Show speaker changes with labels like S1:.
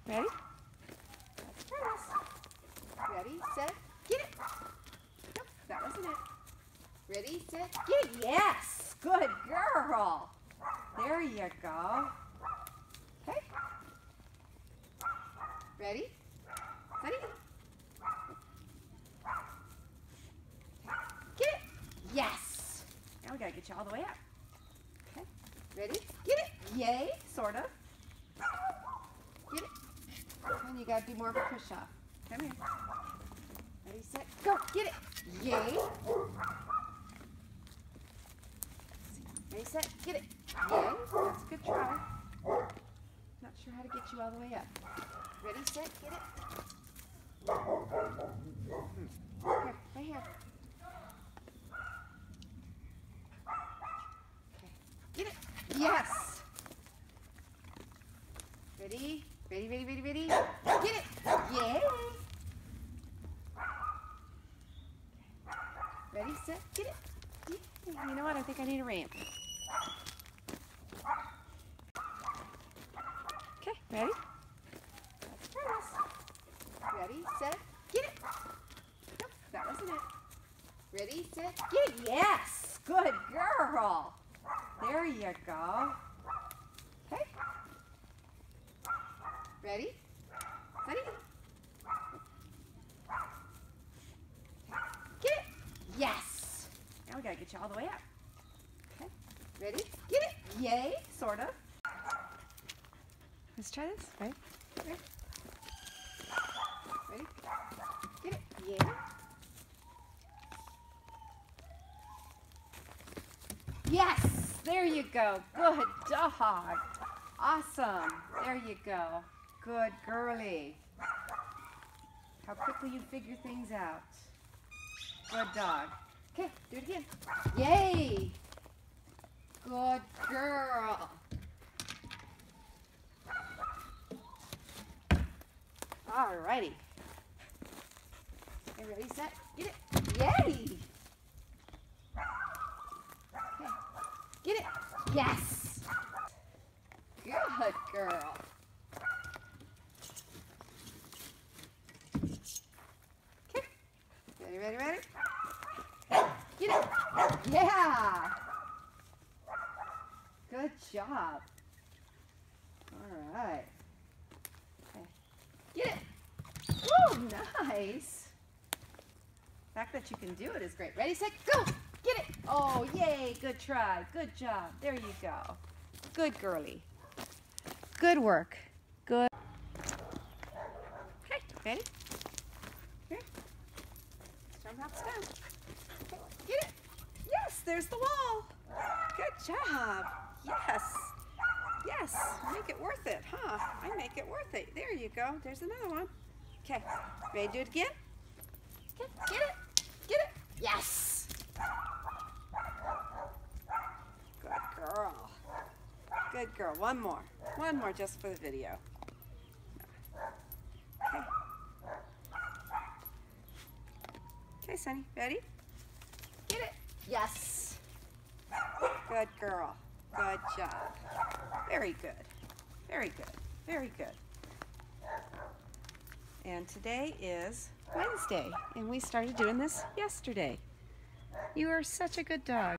S1: Ready? Let's try this. Ready, set, get it. Nope, that wasn't it. Ready, set, get it. Yes! Good girl. There you go. Okay. Ready? Ready? Get it. Yes! Now we gotta get you all the way up. Okay. Ready? Get it. Yay, sort of. Get it. And you gotta do more of a push-off. Come here. Ready, set, go. Get it. Yay. Ready, set, get it. Yay. That's a good try. Not sure how to get you all the way up. Ready, set, get it. Here, right here. Okay. Get it. Yes. Ready? Ready, ready, ready, ready. Get it. Yay. Ready, set, get it. Yay. You know what? I think I need a ramp. Okay, ready? Let's try this. Ready, set, get it. Nope, that wasn't it. Ready, set, get it. Yes! Good girl. There you go. Okay. Ready? Ready? Get it. Yes! Now we gotta get you all the way up. Okay. Ready? Get it. Yay, sort of. Let's try this. Right? Ready? Ready? Get it. Yeah. Yes! There you go. Good dog. Awesome. There you go. Good girly. How quickly you figure things out. Good dog. Okay, do it again. Yay! Good girl. Alrighty. Okay, ready, set, get it. Yay! Okay. Get it. Yes! Good girl. Okay. Ready, ready, ready? Get it. Yeah! Good job. All right. Okay. Get it. Oh, nice. The fact that you can do it is great. Ready, set, go. Get it. Oh, yay. Good try. Good job. There you go. Good girly. Good work. Good. Okay, ready? Here. Show them how it's done. Okay, get it. Yes, there's the wall. Good job. Yes. Yes, make it worth it, huh? I make it worth it. There you go. There's another one. Okay, ready to do it again? Okay, get it. Get it. Yes. Good girl. Good girl. One more. One more just for the video. Okay. Okay, Sunny. Ready? Get it. Yes. Good girl. Good job. Very good. Very good. Very good. And today is Wednesday, and we started doing this yesterday. You are such a good dog.